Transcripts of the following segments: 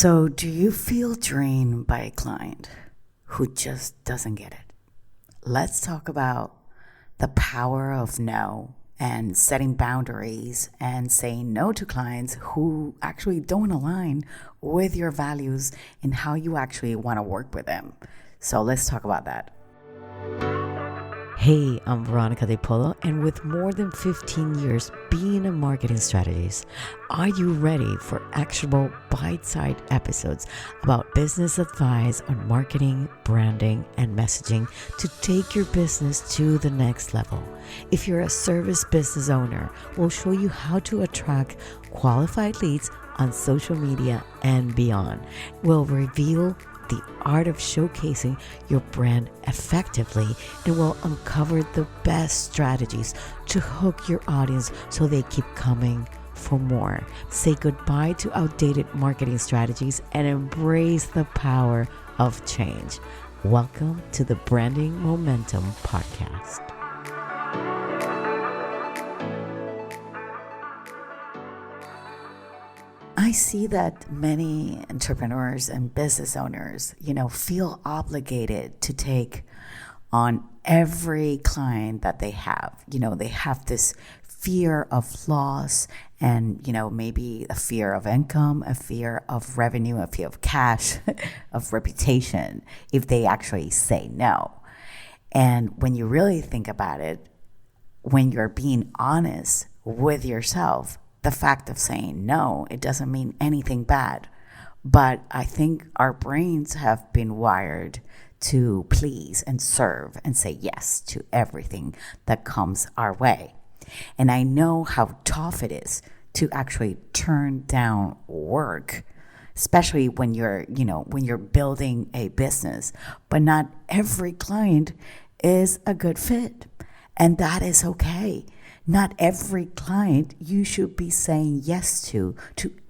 So, do you feel drained by a client who just doesn't get it? Let's talk about the power of no and setting boundaries and saying no to clients who actually don't align with your values and how you actually want to work with them. So, let's talk about that. Hey, I'm Veronica de Polo, and with more than 15 years being a marketing strategist, are you ready for actionable bite-sized episodes about business advice on marketing, branding, and messaging to take your business to the next level? If you're a service business owner, we'll show you how to attract qualified leads on social media and beyond. We'll reveal the art of showcasing your brand effectively, and will uncover the best strategies to hook your audience so they keep coming for more. Say goodbye to outdated marketing strategies and embrace the power of change. Welcome to the Branding Momentum Podcast. I see that many entrepreneurs and business owners, feel obligated to take on every client that they have. They have this fear of loss and, maybe a fear of income, a fear of revenue, a fear of cash, of reputation, if they actually say no. And when you really think about it, when you're being honest with yourself, the fact of saying no, it doesn't mean anything bad. But I think our brains have been wired to please and serve and say yes to everything that comes our way. And I know how tough it is to actually turn down work, especially when you're building a business. But not every client is a good fit, and that is okay. Not every client you should be saying yes to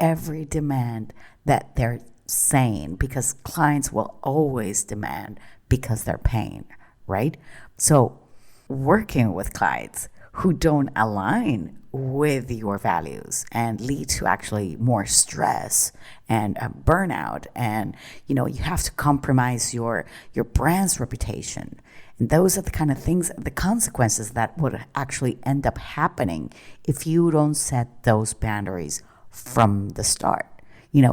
every demand that they're saying, because clients will always demand because they're paying, right? So working with clients who don't align with your values and lead to actually more stress and burnout, and you have to compromise your brand's reputation. And those are the kind of things, the consequences that would actually end up happening if you don't set those boundaries from the start.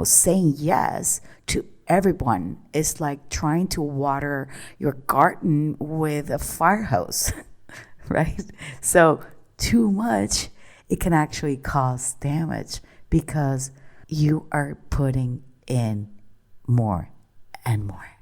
Saying yes to everyone is like trying to water your garden with a fire hose, right? So too much, it can actually cause damage because you are putting in more and more.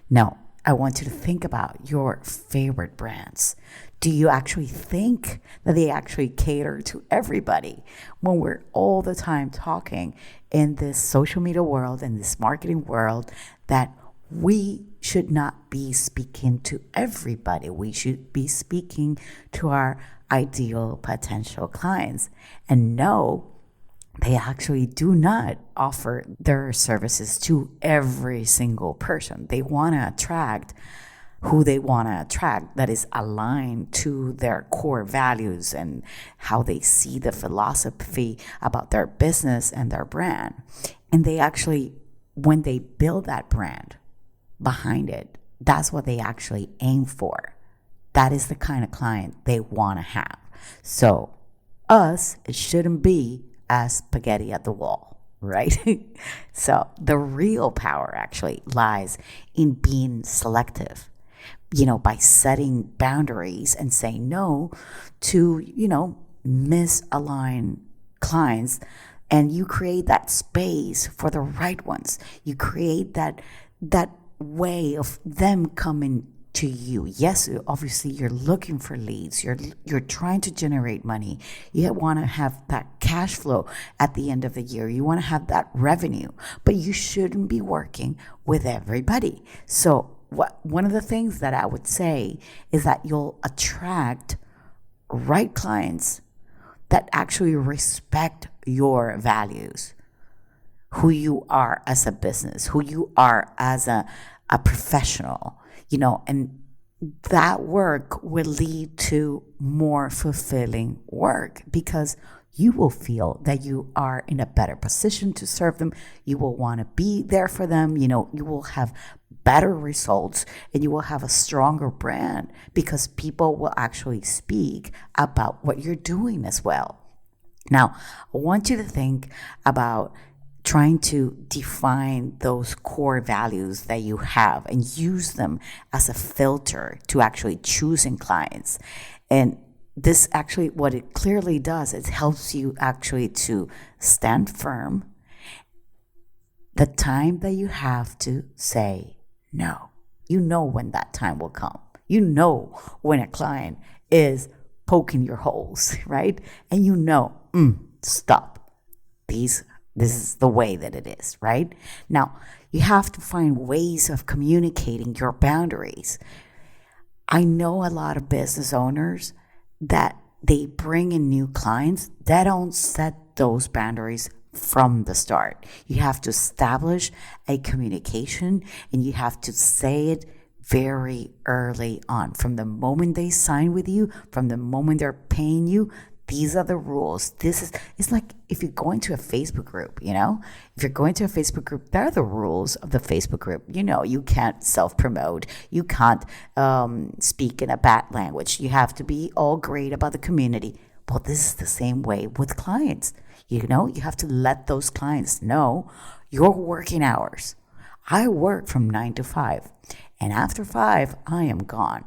Now, I want you to think about your favorite brands. Do you actually think that they actually cater to everybody? When we're all the time talking in this social media world and this marketing world that we should not be speaking to everybody. We should be speaking to our ideal potential clients. And no, they actually do not offer their services to every single person. They want to attract who they want to attract, that is aligned to their core values and how they see the philosophy about their business and their brand. And they actually, when they build that brand behind it, that's what they actually aim for. That is the kind of client they want to have. So it shouldn't be as spaghetti at the wall, right? So the real power actually lies in being selective, by setting boundaries and saying no to, misaligned clients. And you create that space for the right ones. You create that way of them coming to you. Yes, obviously you're looking for leads. You're trying to generate money. You want to have that cash flow at the end of the year. You want to have that revenue, but you shouldn't be working with everybody. So one of the things that I would say is that you'll attract right clients that actually respect your values, who you are as a business, who you are as a professional. And that work will lead to more fulfilling work, because you will feel that you are in a better position to serve them. You will want to be there for them. You will have better results and you will have a stronger brand because people will actually speak about what you're doing as well. Now, I want you to think about trying to define those core values that you have and use them as a filter to actually choosing clients. And this actually, what it clearly does, it helps you actually to stand firm the time that you have to say no. You know when that time will come. You know when a client is poking your holes, right? And you know, stop. This is the way that it is, right? Now, you have to find ways of communicating your boundaries. I know a lot of business owners that they bring in new clients that don't set those boundaries from the start. You have to establish a communication and you have to say it very early on. From the moment they sign with you, from the moment they're paying you, these are the rules. It's like if you go into a Facebook group, if you're going to a Facebook group, there are the rules of the Facebook group. You can't self-promote. You can't speak in a bad language. You have to be all great about the community. Well, this is the same way with clients. You have to let those clients know your working hours. I work from 9 to 5, and after 5, I am gone.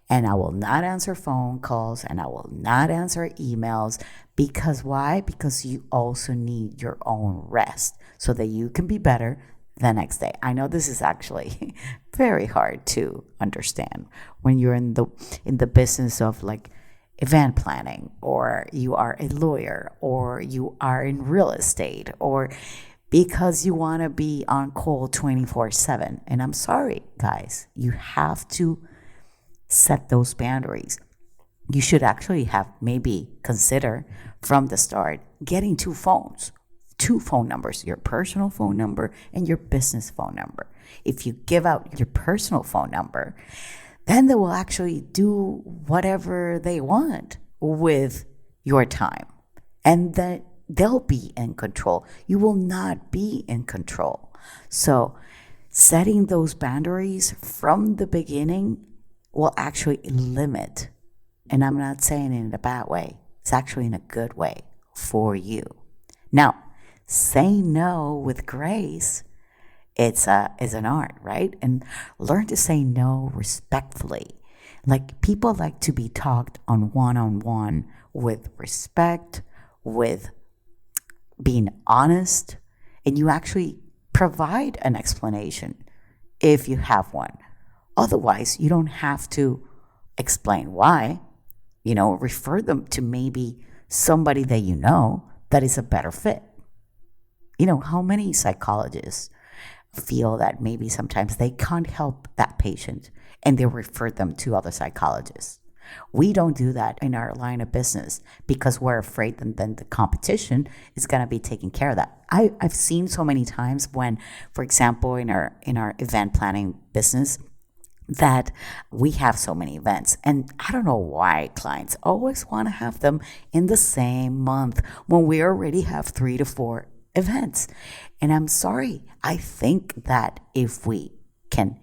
And I will not answer phone calls and I will not answer emails. Because why? Because you also need your own rest so that you can be better the next day. I know this is actually very hard to understand when you're in the business of like event planning, or you are a lawyer, or you are in real estate, or because you want to be on call 24/7. And I'm sorry, guys, you have to set those boundaries. You should actually have maybe consider from the start getting two phone numbers, your personal phone number and your business phone number. If you give out your personal phone number, then they will actually do whatever they want with your time, and that they'll be in control. You will not be in control. So setting those boundaries from the beginning will actually limit, and I'm not saying it in a bad way, it's actually in a good way for you. Now, say no with grace, it's an art, right? And learn to say no respectfully. Like, people like to be talked on one-on-one with respect, with being honest, and you actually provide an explanation if you have one. Otherwise, you don't have to explain why. Refer them to maybe somebody that that is a better fit. How many psychologists feel that maybe sometimes they can't help that patient and they refer them to other psychologists? We don't do that in our line of business because we're afraid that then the competition is going to be taking care of that. I've seen so many times when, for example, in our event planning business, that we have so many events, and I don't know why clients always want to have them in the same month when we already have 3 to 4 events. And I'm sorry, I think that if we can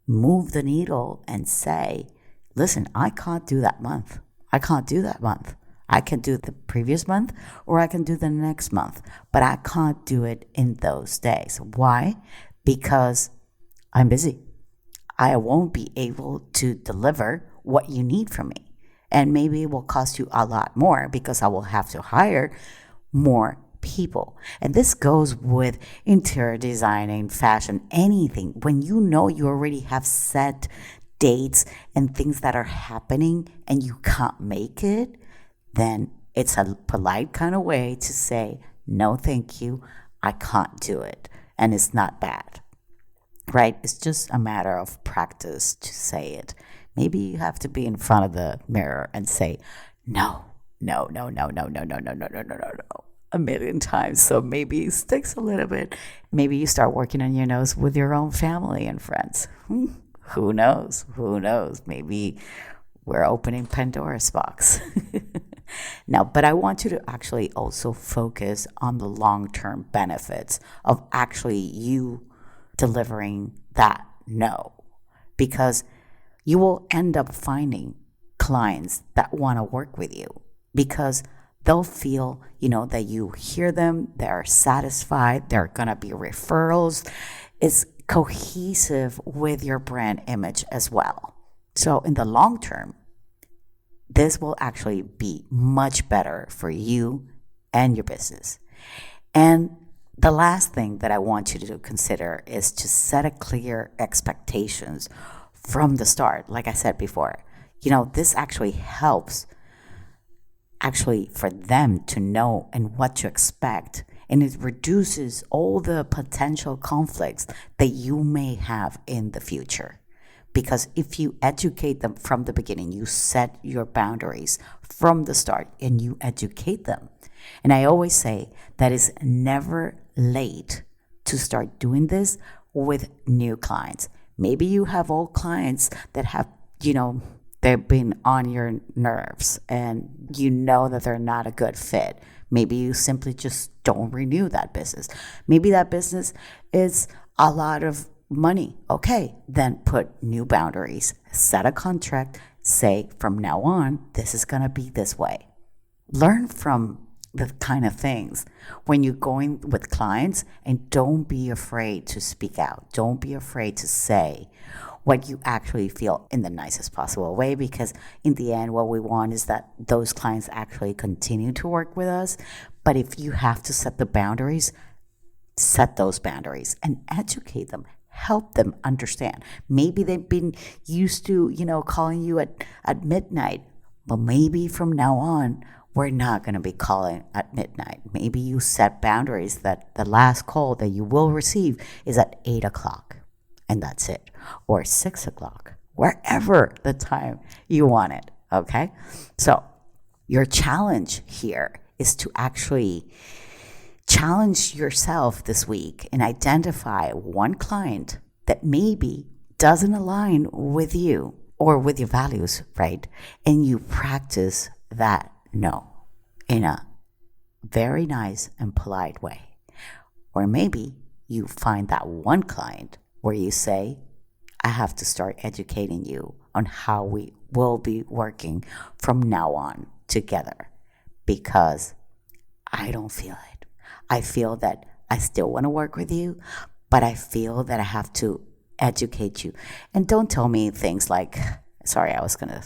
move the needle and say, listen, I can't do that month. I can't do that month. I can do the previous month or I can do the next month, but I can't do it in those days. Why? Because I'm busy. I won't be able to deliver what you need from me. And maybe it will cost you a lot more because I will have to hire more people. And this goes with interior designing, fashion, anything. When you already have set dates and things that are happening and you can't make it, then it's a polite kind of way to say, no, thank you, I can't do it. And it's not bad. Right? It's just a matter of practice to say it. Maybe you have to be in front of the mirror and say, no, no, no, no, no, no, no, no, no, no, no, no, no, a million times. So maybe it sticks a little bit. Maybe you start working on your nose with your own family and friends. Who knows? Who knows? Maybe we're opening Pandora's box. Now, but I want you to actually also focus on the long-term benefits of actually you delivering that no, because you will end up finding clients that want to work with you because they'll feel, that you hear them, they're satisfied, they're going to be referrals. It's cohesive with your brand image as well. So in the long term, this will actually be much better for you and your business. And the last thing that I want you to consider is to set a clear expectations from the start. Like I said before, this actually helps for them to know and what to expect. And it reduces all the potential conflicts that you may have in the future. Because if you educate them from the beginning, you set your boundaries from the start and you educate them. And I always say that it's never late to start doing this with new clients. Maybe you have old clients that have, they've been on your nerves and you know that they're not a good fit. Maybe you simply just don't renew that business. Maybe that business is a lot of money. Okay, then put new boundaries, set a contract, say from now on, this is going to be this way. Learn from the kind of things when you're going with clients, and don't be afraid to speak out. Don't be afraid to say what you actually feel in the nicest possible way, because in the end, what we want is that those clients actually continue to work with us. But if you have to set the boundaries, set those boundaries and educate them. Help them understand. Maybe they've been used to, calling you at midnight, but maybe from now on, we're not going to be calling at midnight. Maybe you set boundaries that the last call that you will receive is at 8 o'clock, and that's it, or 6 o'clock, wherever the time you want it, okay? So your challenge here is to actually challenge yourself this week and identify one client that maybe doesn't align with you or with your values, right? And you practice that no in a very nice and polite way. Or maybe you find that one client where you say, I have to start educating you on how we will be working from now on together because I don't feel it. I feel that I still want to work with you, but I feel that I have to educate you. And don't tell me things like, sorry, I was going to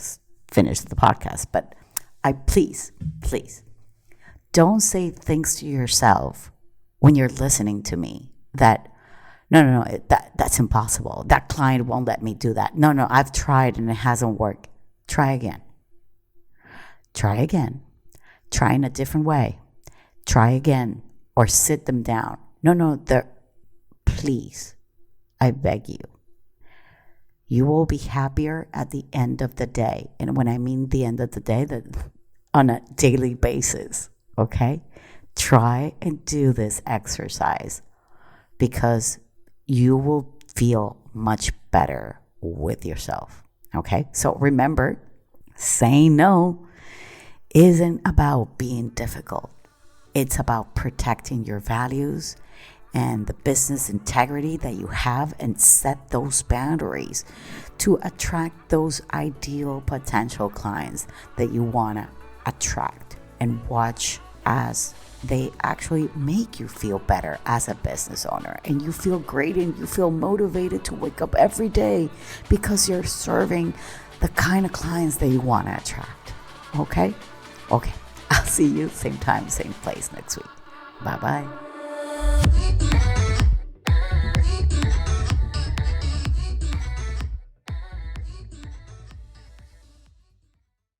finish the podcast, but please, don't say things to yourself when you're listening to me that, no, that's impossible. That client won't let me do that. No, I've tried and it hasn't worked. Try again. Try in a different way. Try again. Or sit them down. No, please, I beg you. You will be happier at the end of the day. And when I mean the end of the day, that on a daily basis, okay? Try and do this exercise because you will feel much better with yourself, okay? So remember, saying no isn't about being difficult. It's about protecting your values and the business integrity that you have, and set those boundaries to attract those ideal potential clients that you want to attract, and watch as they actually make you feel better as a business owner, and you feel great and you feel motivated to wake up every day because you're serving the kind of clients that you want to attract. Okay. I'll see you same time, same place next week. Bye-bye.